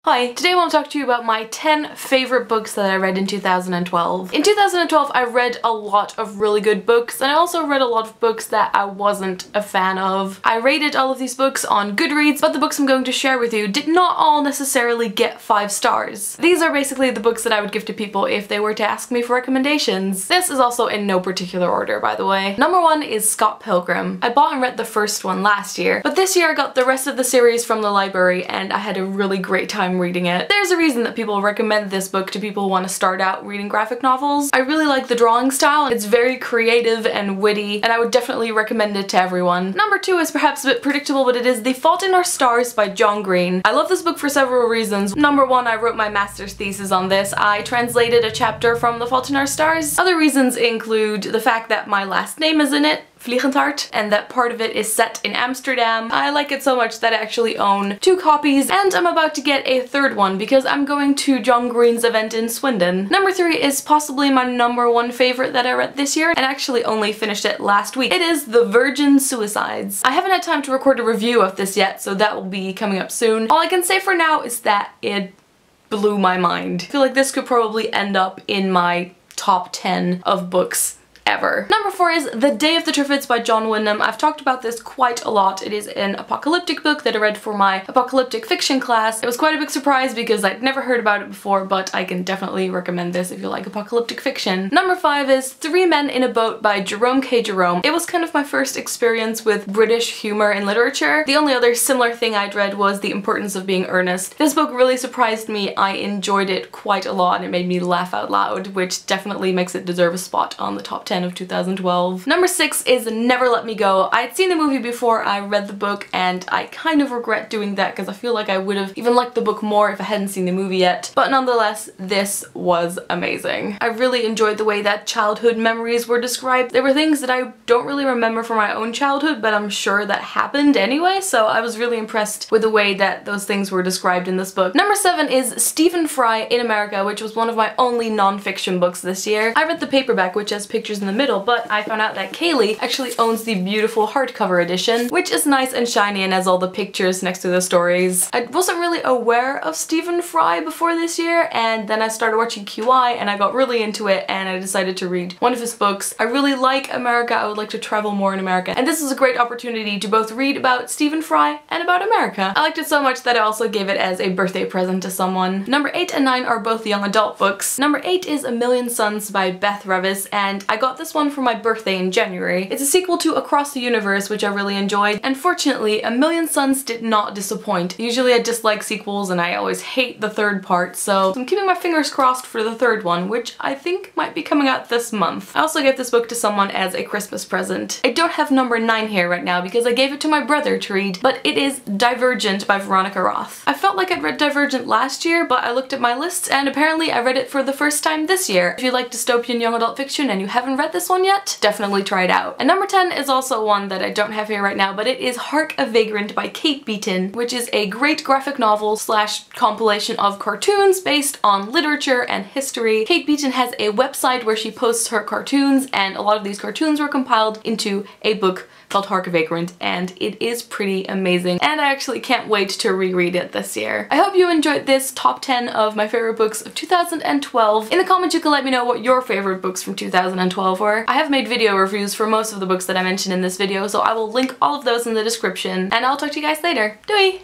Hi, today I want to talk to you about my 10 favorite books that I read in 2012. In 2012 I read a lot of really good books, and I also read a lot of books that I wasn't a fan of. I rated all of these books on Goodreads, but the books I'm going to share with you did not all necessarily get 5 stars. These are basically the books that I would give to people if they were to ask me for recommendations. This is also in no particular order, by the way. Number 1 is Scott Pilgrim. I bought and read the first one last year, but this year I got the rest of the series from the library and I had a really great time reading it. There's a reason that people recommend this book to people who want to start out reading graphic novels. I really like the drawing style. It's very creative and witty, and I would definitely recommend it to everyone. Number 2 is perhaps a bit predictable, but it is The Fault in Our Stars by John Green. I love this book for several reasons. Number 1, I wrote my master's thesis on this. I translated a chapter from The Fault in Our Stars. Other reasons include the fact that my last name is in it, Vliegendhart, and that part of it is set in Amsterdam. I like it so much that I actually own 2 copies, and I'm about to get a 3rd one because I'm going to John Green's event in Swindon. Number 3 is possibly my number 1 favorite that I read this year, and actually only finished it last week. It is The Virgin Suicides. I haven't had time to record a review of this yet, so that will be coming up soon. All I can say for now is that it blew my mind. I feel like this could probably end up in my top 10 of books ever. Number 4 is The Day of the Triffids by John Wyndham. I've talked about this quite a lot. It is an apocalyptic book that I read for my apocalyptic fiction class. It was quite a big surprise because I'd never heard about it before, but I can definitely recommend this if you like apocalyptic fiction. Number 5 is Three Men in a Boat by Jerome K. Jerome. It was kind of my first experience with British humor in literature. The only other similar thing I'd read was The Importance of Being Earnest. This book really surprised me. I enjoyed it quite a lot and it made me laugh out loud, which definitely makes it deserve a spot on the top 10 of 2012. Number 6 is Never Let Me Go. I had seen the movie before I read the book, and I kind of regret doing that because I feel like I would have even liked the book more if I hadn't seen the movie yet. But nonetheless, this was amazing. I really enjoyed the way that childhood memories were described. There were things that I don't really remember from my own childhood, but I'm sure that happened anyway, so I was really impressed with the way that those things were described in this book. Number 7 is Stephen Fry in America, which was one of my only non-fiction books this year. I read the paperback, which has pictures in the middle, but I found out that Kaylee actually owns the beautiful hardcover edition, which is nice and shiny and has all the pictures next to the stories. I wasn't really aware of Stephen Fry before this year, and then I started watching QI and I got really into it and I decided to read one of his books. I really like America. I would like to travel more in America, and this is a great opportunity to both read about Stephen Fry and about America. I liked it so much that I also gave it as a birthday present to someone. Number 8 and 9 are both young adult books. Number 8 is A Million Suns by Beth Revis, and I got this one for my birthday in January. It's a sequel to Across the Universe, which I really enjoyed, and fortunately A Million Suns did not disappoint. Usually I dislike sequels and I always hate the 3rd part, so I'm keeping my fingers crossed for the 3rd one, which I think might be coming out this month. I also gave this book to someone as a Christmas present. I don't have number 9 here right now because I gave it to my brother to read, but it is Divergent by Veronica Roth. I felt like I'd read Divergent last year, but I looked at my list and apparently I read it for the first time this year. If you like dystopian young adult fiction and you haven't read this one yet, definitely try it out. And number 10 is also one that I don't have here right now, but it is Hark a Vagrant by Kate Beaton, which is a great graphic novel slash compilation of cartoons based on literature and history. Kate Beaton has a website where she posts her cartoons, and a lot of these cartoons were compiled into a book called Hark a Vagrant, and it is pretty amazing, and I actually can't wait to reread it this year. I hope you enjoyed this top 10 of my favorite books of 2012. In the comments you can let me know what your favorite books from 2012 were. I have made video reviews for most of the books that I mentioned in this video, so I will link all of those in the description, and I'll talk to you guys later. Doei!